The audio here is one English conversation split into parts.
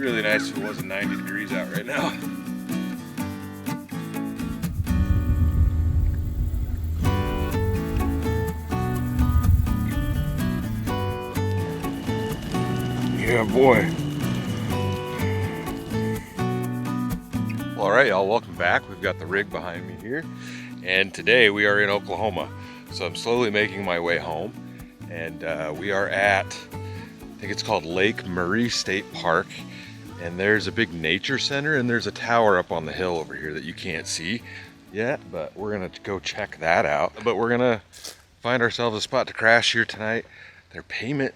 really nice if it wasn't 90 degrees out right now. Yeah, boy. Well, all right, y'all, welcome back. We've got the rig behind me here, and today we are in Oklahoma. So I'm slowly making my way home, and we are at, I think it's called Lake Murray State Park, and there's a big nature center, and there's a tower up on the hill over here that you can't see yet, but we're gonna go check that out. But we're gonna find ourselves a spot to crash here tonight. Their payment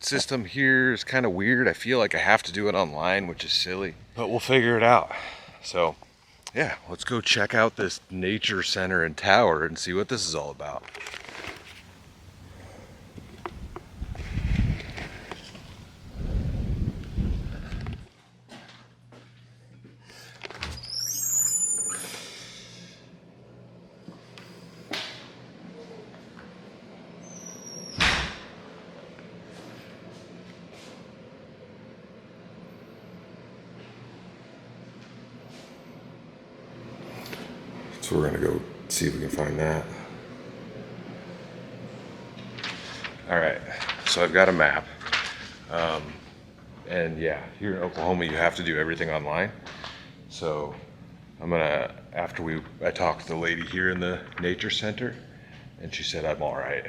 system here is kind of weird. I feel like I have to do it online, which is silly, but we'll figure it out. So yeah, let's go check out this nature center and tower and see what this is all about. So we're gonna go see if we can find that. All right, so I've got a map. And yeah, here in Oklahoma, you have to do everything online. So I'm gonna, I talked to the lady here in the nature center, and she said I'm all right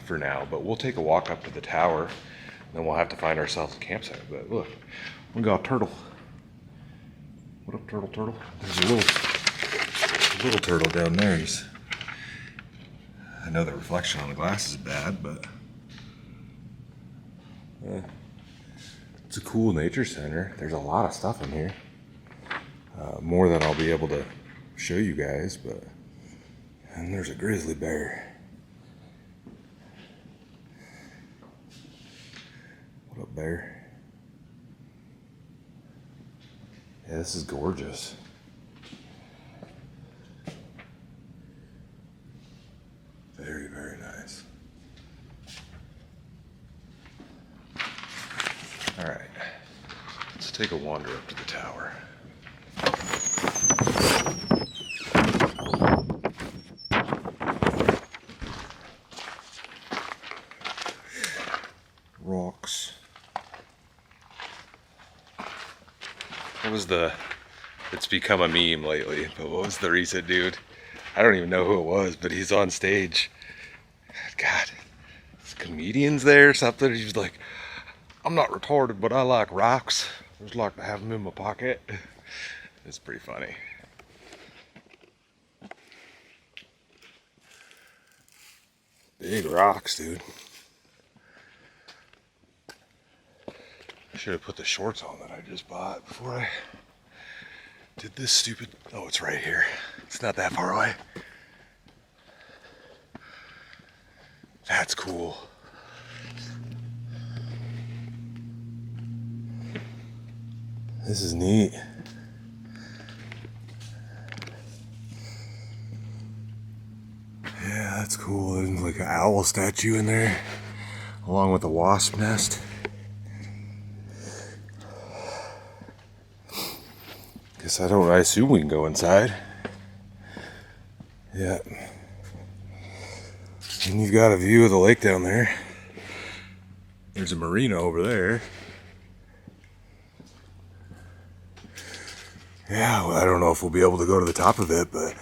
for now, but we'll take a walk up to the tower, and then we'll have to find ourselves a campsite. But look, we got a turtle. What up, turtle, turtle? There's a little turtle down there. I know the reflection on the glass is bad, but it's a cool nature center. There's a lot of stuff in here, more than I'll be able to show you guys, and there's a grizzly bear. What up, bear? Yeah, this is gorgeous. Very, very nice. All right, let's take a wander up to the tower. Rocks. What was it's become a meme lately, but what was the recent dude? I don't even know who it was, but he's on stage. God, there's comedians there or something. He's like, I'm not retarded, but I like rocks. I just like to have them in my pocket. It's pretty funny. Big rocks, dude. I should have put the shorts on that I just bought before I did this stupid. Oh, it's right here. It's not that far away. That's cool. This is neat. Yeah, that's cool. There's like an owl statue in there, along with a wasp nest. I assume we can go inside. Yeah. And you've got a view of the lake down there. There's a marina over there. Yeah, well, I don't know if we'll be able to go to the top of it, but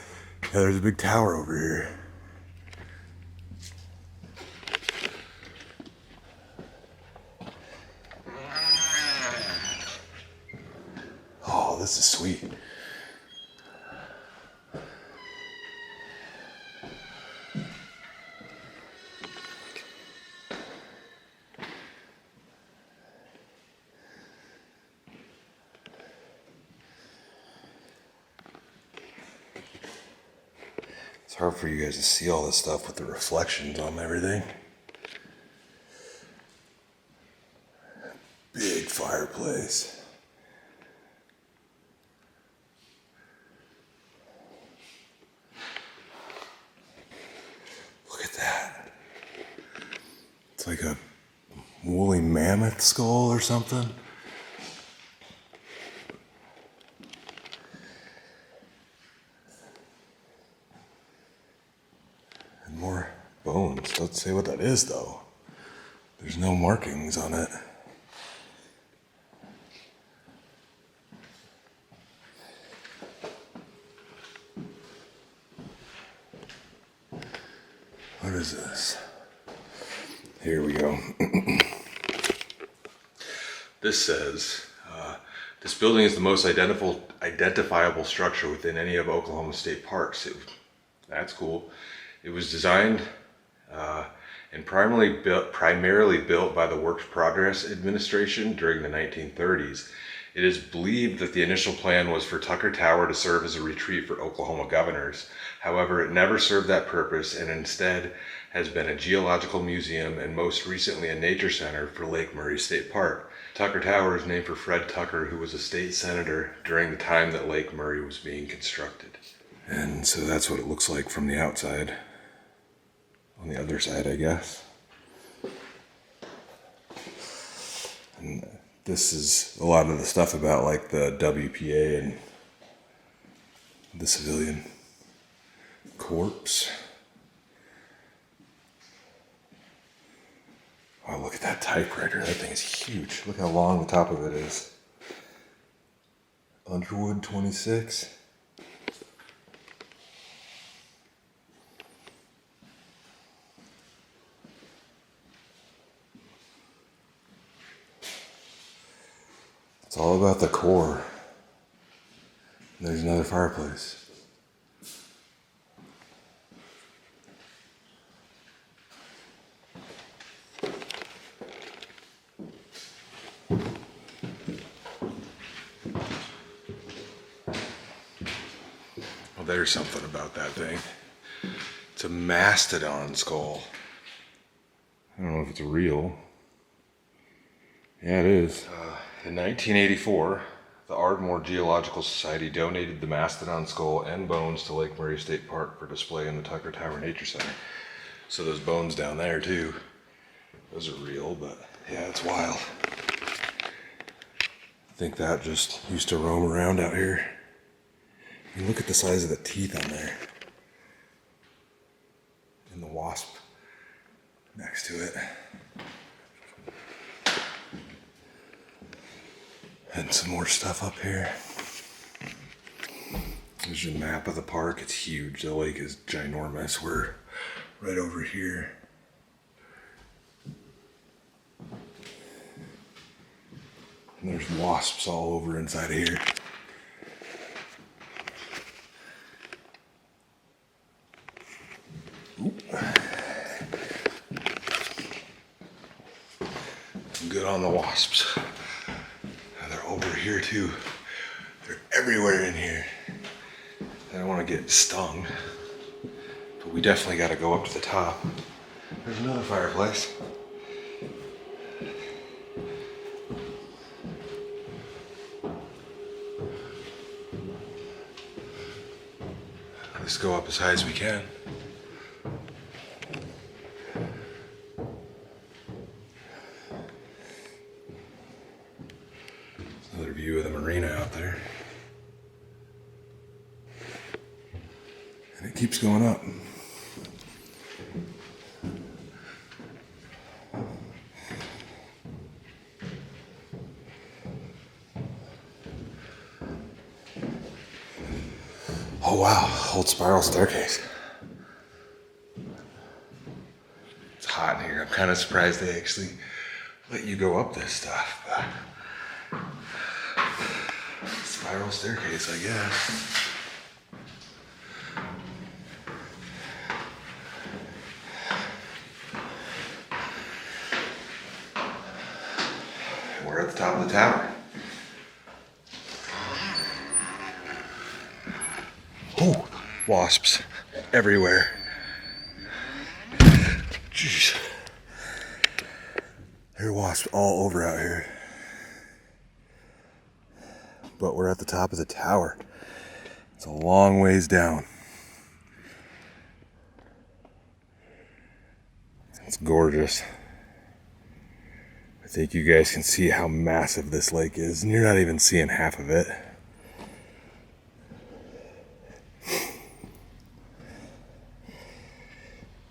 yeah, there's a big tower over here. Oh, this is sweet. It's hard for you guys to see all this stuff with the reflections on everything. Big fireplace. Look at that. It's like a woolly mammoth skull or something. More bones. Let's say what that is, though. There's no markings on it. What is this? Here we go. This says, this building is the most identifiable structure within any of Oklahoma state parks. That's cool. It was designed and primarily built by the Works Progress Administration during the 1930s. It is believed that the initial plan was for Tucker Tower to serve as a retreat for Oklahoma governors. However, it never served that purpose and instead has been a geological museum and most recently a nature center for Lake Murray State Park. Tucker Tower is named for Fred Tucker, who was a state senator during the time that Lake Murray was being constructed. And so that's what it looks like from the outside. On the other side, I guess. And this is a lot of the stuff about like the WPA and the civilian corpse. Oh, look at that typewriter. That thing is huge. Look how long the top of it is. Underwood 26. It's all about the core. And there's another fireplace. Well, there's something about that thing. It's a mastodon skull. I don't know if it's real. Yeah, it is. In 1984, the Ardmore Geological Society donated the mastodon skull and bones to Lake Murray State Park for display in the Tucker Tower Nature Center. So those bones down there too, those are real, but yeah, it's wild. I think that just used to roam around out here. I mean, look at the size of the teeth on there. And the wasp next to it. And some more stuff up here. There's your map of the park. It's huge. The lake is ginormous. We're right over here. And there's wasps all over inside of here. Oop. I'm good on the wasps. They're over here too. They're everywhere in here. I don't want to get stung, but we definitely got to go up to the top. There's another fireplace. Let's go up as high as we can. Another view of the marina out there. And it keeps going up. Oh wow, old spiral staircase. It's hot in here. I'm kind of surprised they actually let you go up this stuff. But spiral staircase, I guess. We're at the top of the tower. Oh, wasps everywhere. Jeez. There are wasps all over out here. But we're at the top of the tower. It's a long ways down. It's gorgeous. I think you guys can see how massive this lake is, and you're not even seeing half of it.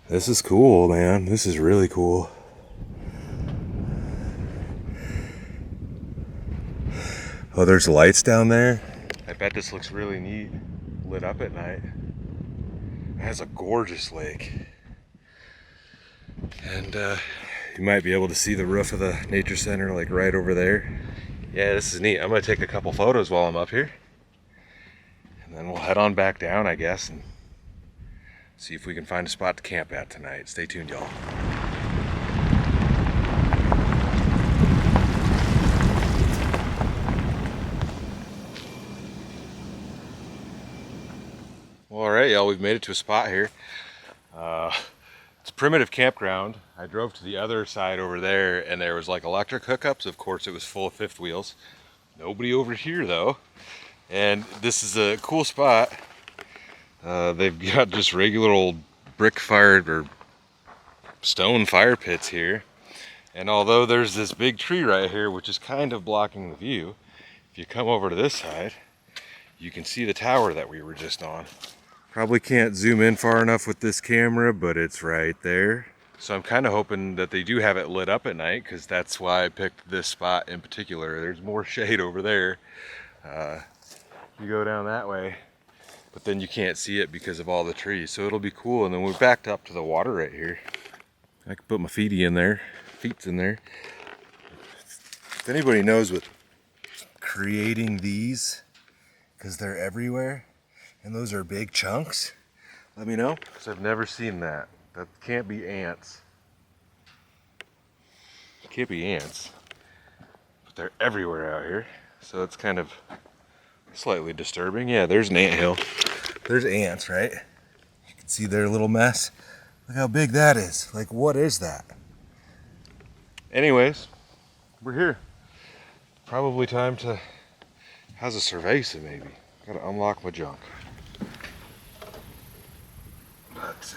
This is cool, man. This is really cool. Oh, there's lights down there. I bet this looks really neat, lit up at night. It has a gorgeous lake. And you might be able to see the roof of the nature center like right over there. Yeah, this is neat. I'm gonna take a couple photos while I'm up here. And then we'll head on back down, I guess, and see if we can find a spot to camp at tonight. Stay tuned, y'all. Well, all right, y'all, we've made it to a spot here. It's a primitive campground. I drove to the other side over there and there was like electric hookups. Of course, it was full of fifth wheels. Nobody over here though. And this is a cool spot. They've got just regular old brick fired or stone fire pits here. And although there's this big tree right here, which is kind of blocking the view, if you come over to this side, you can see the tower that we were just on. Probably can't zoom in far enough with this camera, but it's right there. So I'm kind of hoping that they do have it lit up at night, because that's why I picked this spot in particular. There's more shade over there. You go down that way, but then you can't see it because of all the trees. So it'll be cool. And then we're backed up to the water right here. I can put my feet's in there. If anybody knows what creating these, because they're everywhere, and those are big chunks, let me know, because I've never seen that. That can't be ants. It can't be ants, but they're everywhere out here, so it's kind of slightly disturbing. Yeah, there's an anthill. There's ants, right? You can see their little mess. Look how big that is. Like, what is that? Anyways, we're here. Probably time to, how's a cerveza maybe? Gotta unlock my junk. But,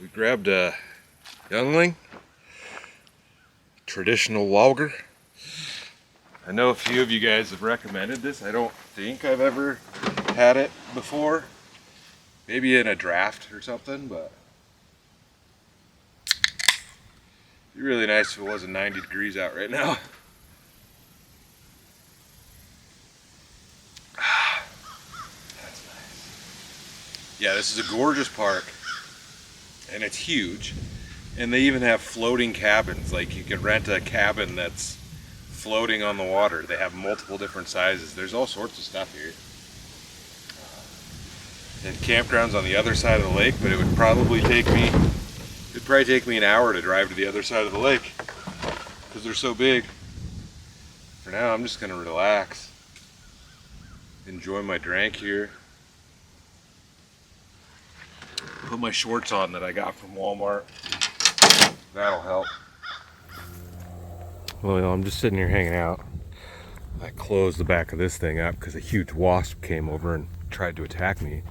we grabbed a youngling, traditional lager. I know a few of you guys have recommended this. I don't think I've ever had it before. Maybe in a draft or something, but it'd be really nice if it wasn't 90 degrees out right now. That's nice. Yeah, this is a gorgeous park, and it's huge. And they even have floating cabins. Like, you can rent a cabin that's floating on the water. They have multiple different sizes. There's all sorts of stuff here. And campgrounds on the other side of the lake, but it would probably take me an hour to drive to the other side of the lake because they're so big. For now, I'm just gonna relax, enjoy my drink here, put my shorts on that I got from Walmart. That'll help. Well, I'm just sitting here hanging out. I closed the back of this thing up because a huge wasp came over and tried to attack me.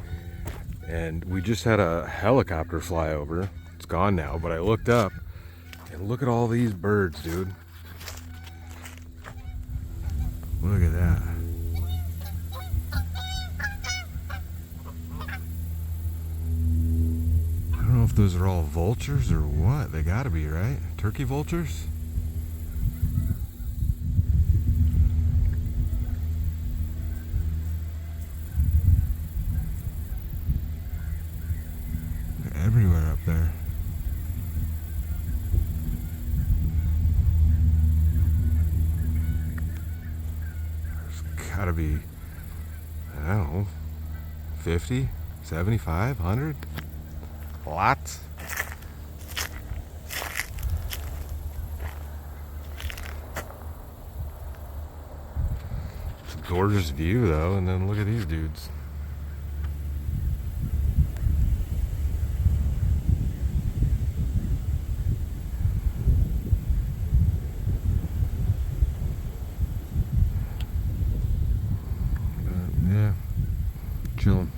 And we just had a helicopter fly over. It's gone now, but I looked up and look at all these birds, dude. Look at that. I don't know if those are all vultures or what. They gotta be, right? Turkey vultures? Everywhere up there. There's gotta be, I don't know, 50, 75, 100? Lots. It's a gorgeous view though, and then look at these dudes. Yeah, chilling.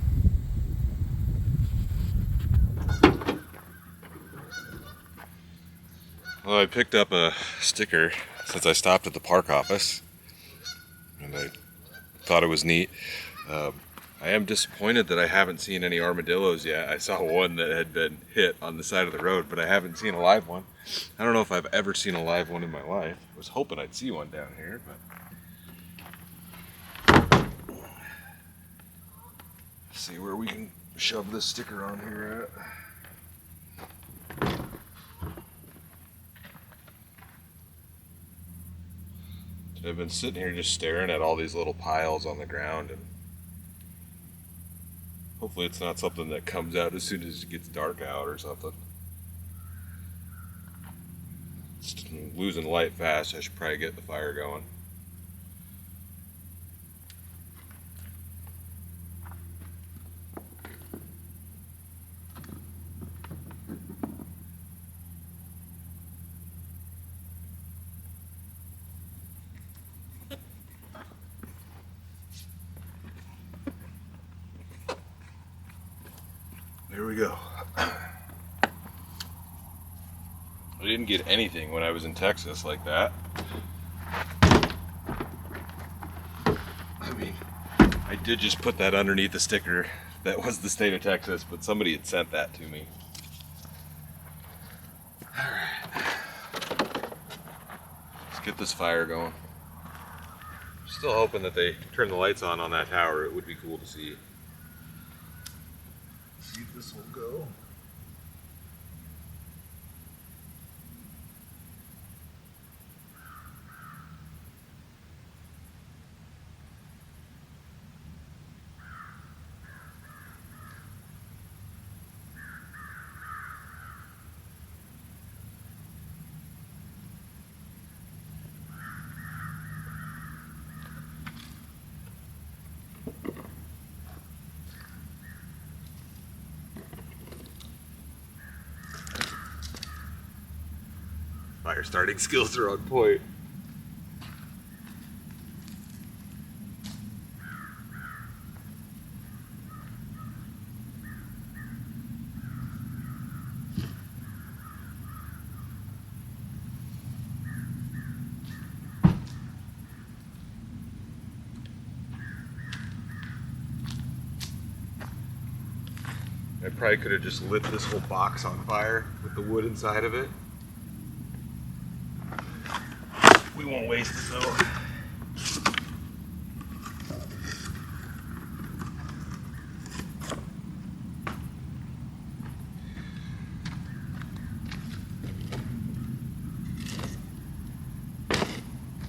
Well, I picked up a sticker since I stopped at the park office, and I thought it was neat. I am disappointed that I haven't seen any armadillos yet. I saw one that had been hit on the side of the road, but I haven't seen a live one. I don't know if I've ever seen a live one in my life. I was hoping I'd see one down here, but let's see where we can shove this sticker on here at. I've been sitting here just staring at all these little piles on the ground, and hopefully it's not something that comes out as soon as it gets dark out or something. It's losing light fast. I should probably get the fire going. There we go. I didn't get anything when I was in Texas like that. I mean, I did just put that underneath the sticker that was the state of Texas, but somebody had sent that to me. Alright. Let's get this fire going. Still hoping that they turn the lights on that tower. It would be cool to see. See if this will go. Fire starting skills are on point. I probably could have just lit this whole box on fire with the wood inside of it. We won't waste it though.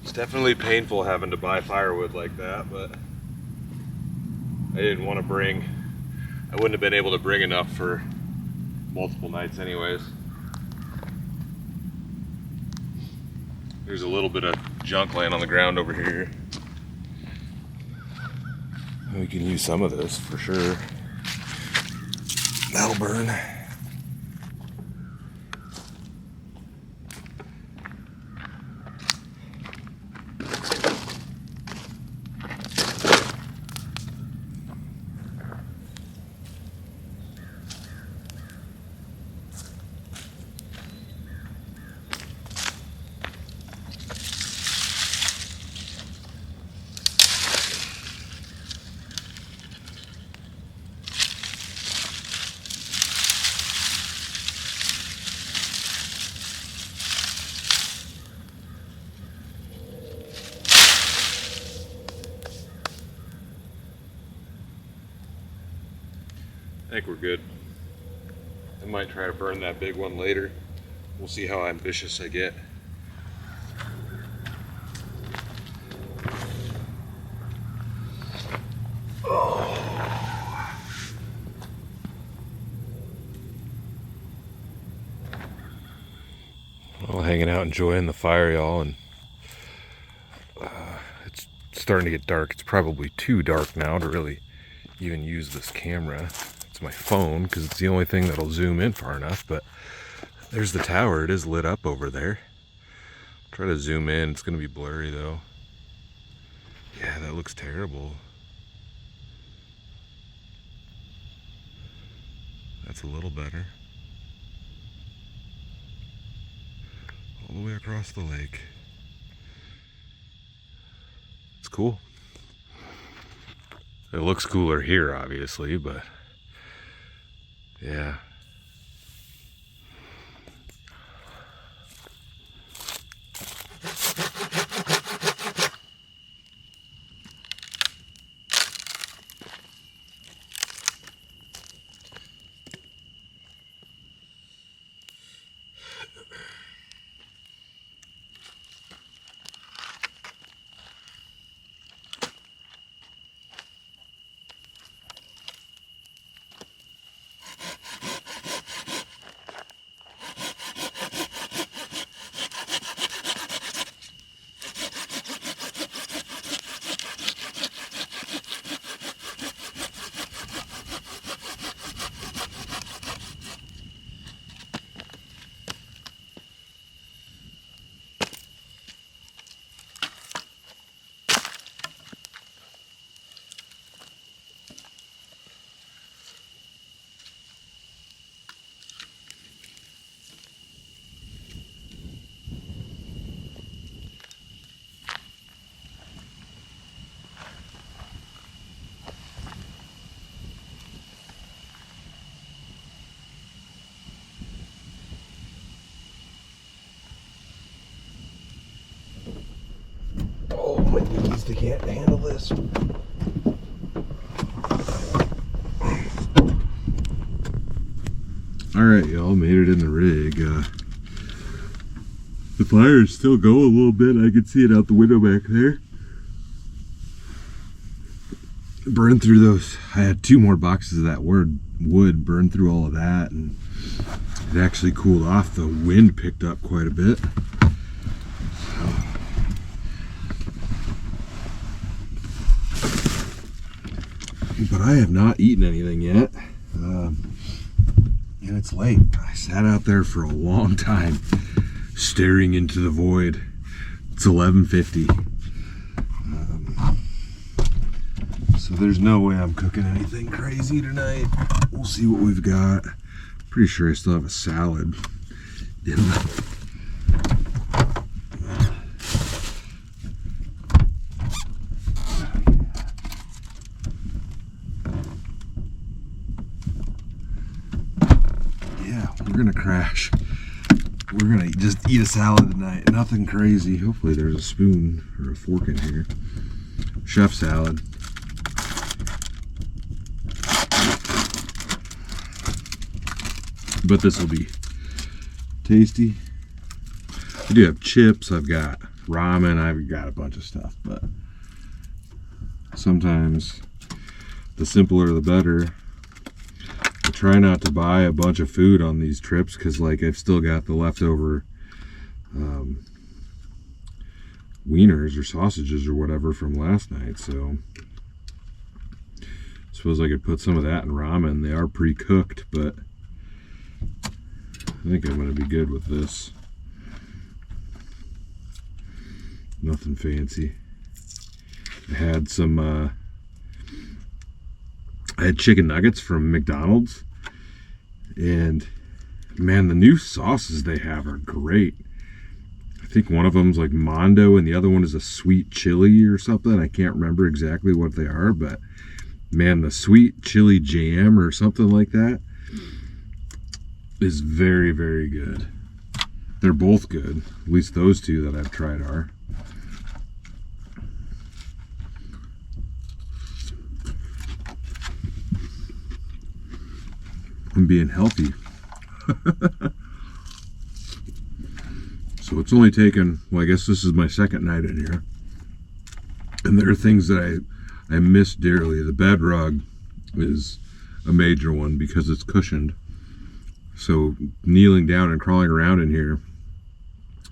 It's definitely painful having to buy firewood like that, but I didn't want to bring, I wouldn't have been able to bring enough for multiple nights anyways. There's a little bit of junk laying on the ground over here. We can use some of this for sure. That'll burn. I think we're good. I might try to burn that big one later. We'll see how ambitious I get. Oh. Well, hanging out enjoying the fire, y'all, and it's starting to get dark. It's probably too dark now to really even use this camera. It's my phone because it's the only thing that'll zoom in far enough, but there's the tower. It is lit up over there. Try to zoom in. It's going to be blurry though. Yeah, that looks terrible. That's a little better. the way across the lake. It's cool. It looks cooler here, obviously, but yeah. Oh, my knees, they can't handle this. Alright, y'all, made it in the rig. The fire is still going a little bit. I can see it out the window back there. Burned through those. I had 2 more boxes of that wood, burned through all of that, and it actually cooled off. The wind picked up quite a bit. But I have not eaten anything yet, and it's late. I sat out there for a long time, staring into the void. It's 11:50, so there's no way I'm cooking anything crazy tonight. We'll see what we've got. Pretty sure I still have a salad in the We're gonna crash. We're gonna just eat a salad tonight. Nothing crazy. Hopefully there's a spoon or a fork in here. Chef salad. But this will be tasty. I do have chips. I've got ramen. I've got a bunch of stuff. But sometimes the simpler the better. I try not to buy a bunch of food on these trips because, like, I've still got the leftover wieners or sausages or whatever from last night. So I suppose I could put some of that in ramen. They are pre-cooked, but I think I'm going to be good with this. Nothing fancy. I had some I had chicken nuggets from McDonald's, and man, the new sauces they have are great. I think one of them's like Mondo and the other one is a sweet chili or something. I can't remember exactly what they are, but man, the sweet chili jam or something like that is very, very good. They're both good. At least those two that I've tried are. I'm being healthy. So it's only taken, well, I guess this is my second night in here. And there are things that I miss dearly. The bed rug is a major one because it's cushioned. So kneeling down and crawling around in here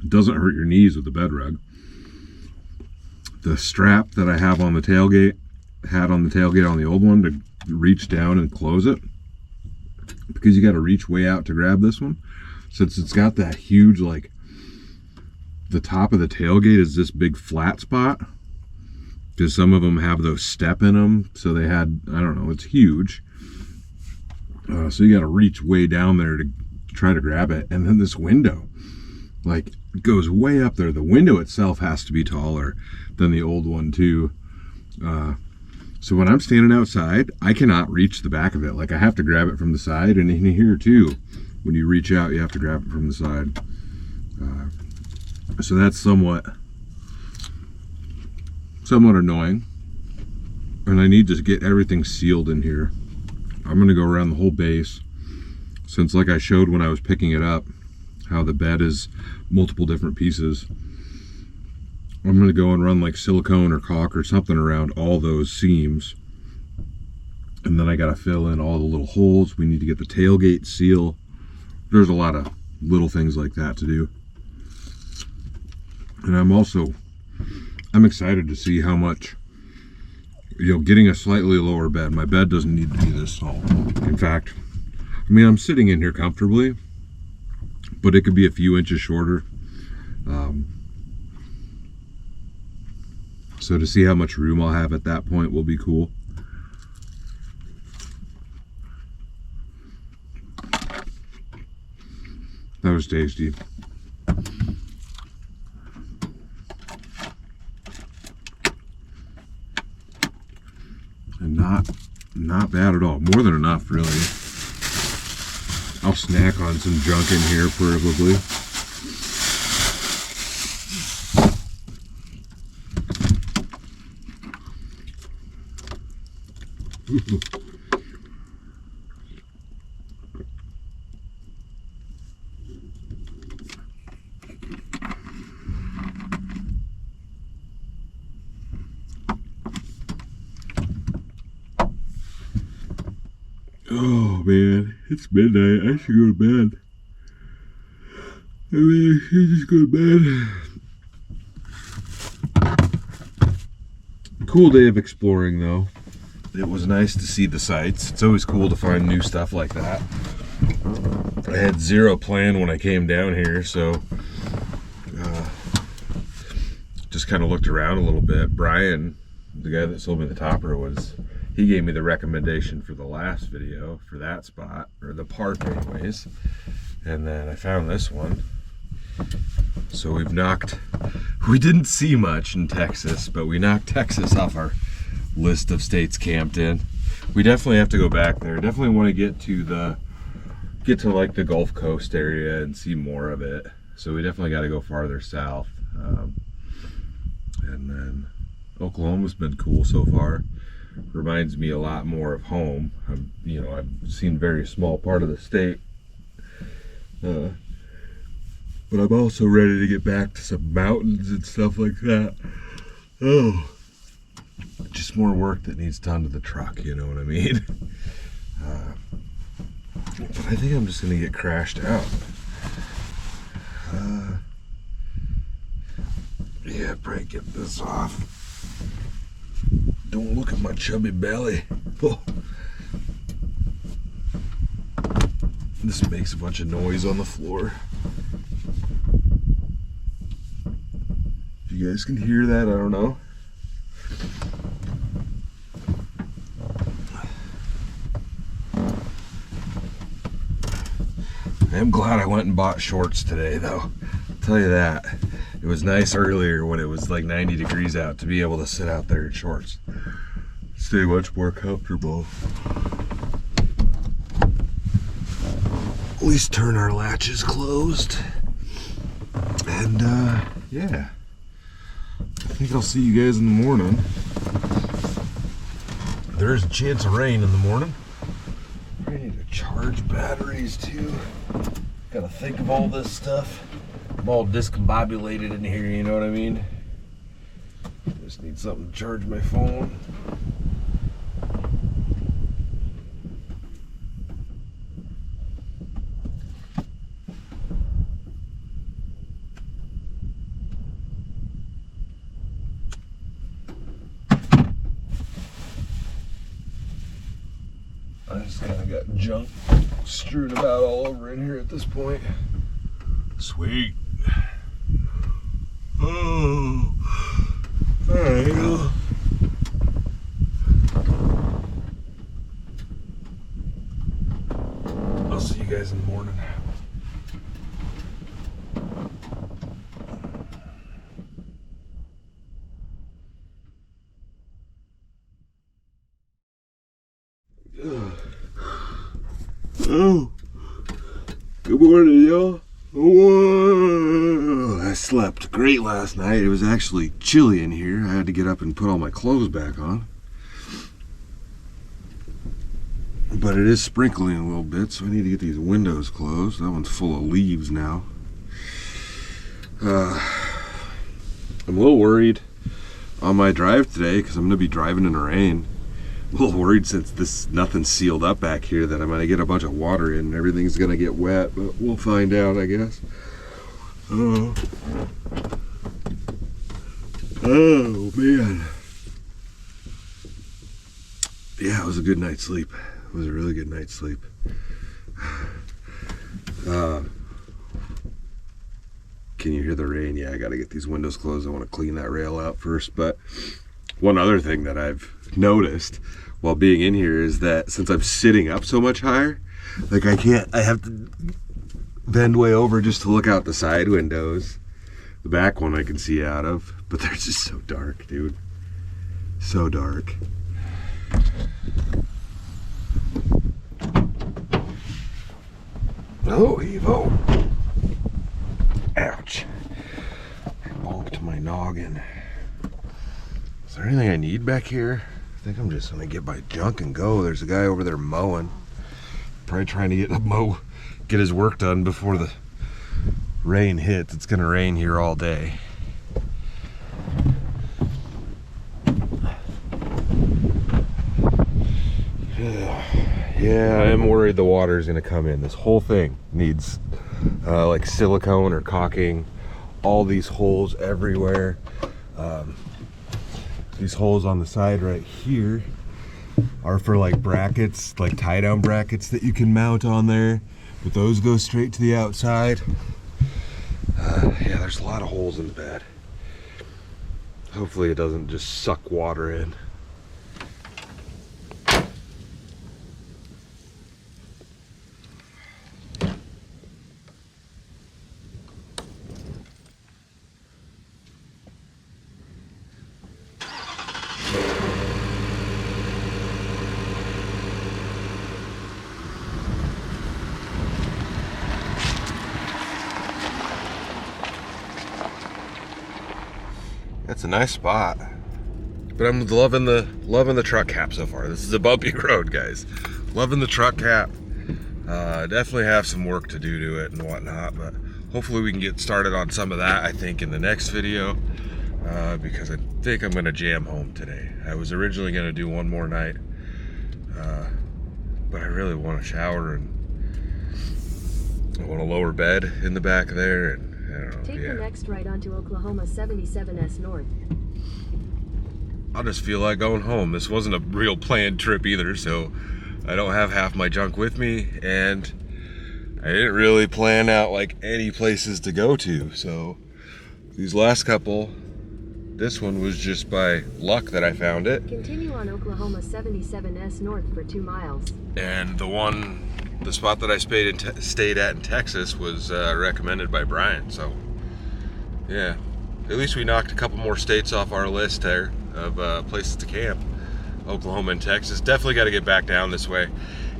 doesn't hurt your knees with the bed rug. The strap that I have on the tailgate, had on the tailgate on the old one to reach down and close it, because you got to reach way out to grab this one. Since it's got that huge, like, the top of the tailgate is this big flat spot, because some of them have those step in them, so they had, I don't know, it's huge. So you got to reach way down there to try to grab it. And then this window, Like, it goes way up there. The window itself has to be taller than the old one too. So when I'm standing outside, I cannot reach the back of it. Like, I have to grab it from the side, and in here too, when you reach out, you have to grab it from the side. So that's somewhat annoying. And I need to get everything sealed in here. I'm gonna go around the whole base, since like I showed when I was picking it up, how the bed is multiple different pieces. I'm gonna go and run like silicone or caulk or something around all those seams. And then I gotta fill in all the little holes. We need to get the tailgate seal. There's a lot of little things like that to do. And I'm excited to see how much, getting a slightly lower bed. My bed doesn't need to be this tall. In fact, I mean, I'm sitting in here comfortably, but it could be a few inches shorter. So to see how much room I'll have at that point will be cool. That was tasty. And not bad at all. More than enough, really. I'll snack on some junk in here, probably. Oh man, it's midnight. I should go to bed. I mean, I should just go to bed. Cool day of exploring though. It was nice to see the sights. It's always cool to find new stuff like that. I had zero plan when I came down here, so just kind of looked around a little bit. Brian, the guy that sold me the topper, he gave me the recommendation for the last video for that spot, or the park anyways. And then I found this one. So we didn't see much in Texas, but we knocked Texas off our list of states camped in. We definitely have to go back there. Definitely want to get to like the Gulf Coast area and see more of it. So we definitely got to go farther south. And then Oklahoma's been cool so far. Reminds me a lot more of home. I've seen a very small part of the state, but I'm also ready to get back to some mountains and stuff like that. Oh, just more work that needs done to the truck, you know what I mean? But I think I'm just gonna get crashed out. Yeah, probably get this off. Don't look at my chubby belly. Oh. This makes a bunch of noise on the floor. If you guys can hear that, I don't know. I am glad I went and bought shorts today, though. I'll tell you that. It was nice earlier when it was like 90 degrees out to be able to sit out there in shorts. Stay much more comfortable. At least turn our latches closed. And yeah. I think I'll see you guys in the morning. There is a chance of rain in the morning. I need to charge batteries too. Gotta think of all this stuff. I'm all discombobulated in here, you know what I mean? Just need something to charge my phone. I just kind of got junk strewn about all over in here at this point. Sweet. Oh, all right. I'll see you guys in the morning. morning, y'all. Whoa. I slept great last night. It was actually chilly in here. I had to get up and put all my clothes back on. But it is sprinkling a little bit, so I need to get these windows closed. That one's full of leaves now. I'm a little worried on my drive today because I'm going to be driving in the rain. A little worried since nothing's sealed up back here that I'm going to get a bunch of water in and everything's going to get wet, but we'll find out, I guess. Oh man. Yeah, it was a good night's sleep. It was a really good night's sleep. Can you hear the rain? Yeah, I got to get these windows closed. I want to clean that rail out first. But one other thing that I've noticed while being in here is that since I'm sitting up so much higher, like I have to bend way over just to look out the side windows. The back one I can see out of, but they're just so dark, dude. So dark. Oh, Evo. Ouch. Bonked my noggin. Is there anything I need back here? I think I'm just gonna get my junk and go. There's a guy over there mowing. Probably trying to get his work done before the rain hits. It's gonna rain here all day. Yeah, I am worried the water is gonna come in. This whole thing needs like silicone or caulking. All these holes everywhere. These holes on the side right here are for like brackets, like tie down brackets that you can mount on there, but those go straight to the outside. Yeah, there's a lot of holes in the bed. Hopefully it doesn't just suck water in. It's a nice spot, but I'm loving the truck cap so far. This is a bumpy road, guys. Loving the truck cap. Definitely have some work to do to it and whatnot, but hopefully we can get started on some of that, I think, in the next video, because I think I'm gonna jam home today. I was originally gonna do one more night, but I really want to shower and I want a lower bed in the back there, and I don't know. Take the next right onto Oklahoma 77S North. I'll just feel like going home. This wasn't a real planned trip either, so I don't have half my junk with me, and I didn't really plan out like any places to go to. So these last couple, this one was just by luck that I found it. Continue on Oklahoma 77S North for 2 miles. And the spot that I stayed at in Texas was recommended by Brian. So yeah, at least we knocked a couple more states off our list there of places to camp. Oklahoma and Texas. Definitely got to get back down this way.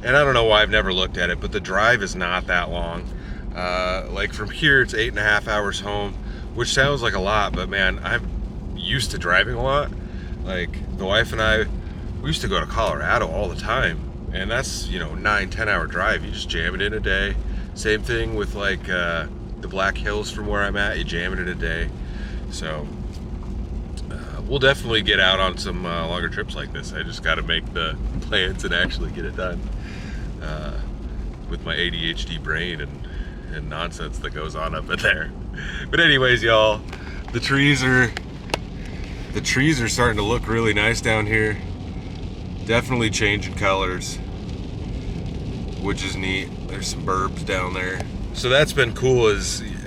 And I don't know why I've never looked at it, but the drive is not that long. Like from here, it's 8.5 hours home, which sounds like a lot, but man, I'm used to driving a lot. Like the wife and I, we used to go to Colorado all the time, and that's, 9-10 hour drive. You just jam it in a day. Same thing with like the Black Hills from where I'm at. You jam it in a day. So we'll definitely get out on some longer trips like this. I just got to make the plans and actually get it done with my ADHD brain and nonsense that goes on up in there. But anyways, y'all, the trees are starting to look really nice down here. Definitely changing colors, which is neat. There's some burbs down there. So that's been cool.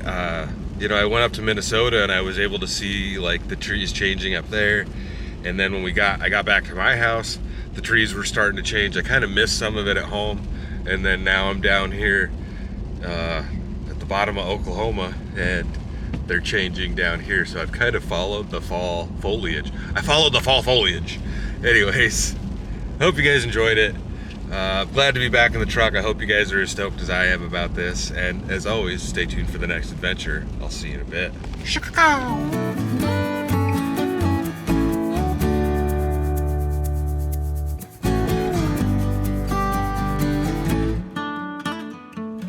I went up to Minnesota and I was able to see like the trees changing up there. And then when I got back to my house, the trees were starting to change. I kind of missed some of it at home. And then now I'm down here at the bottom of Oklahoma and they're changing down here. So I've kind of followed the fall foliage. Anyways, I hope you guys enjoyed it. Glad to be back in the truck. I hope you guys are as stoked as I am about this. And as always, stay tuned for the next adventure. I'll see you in a bit.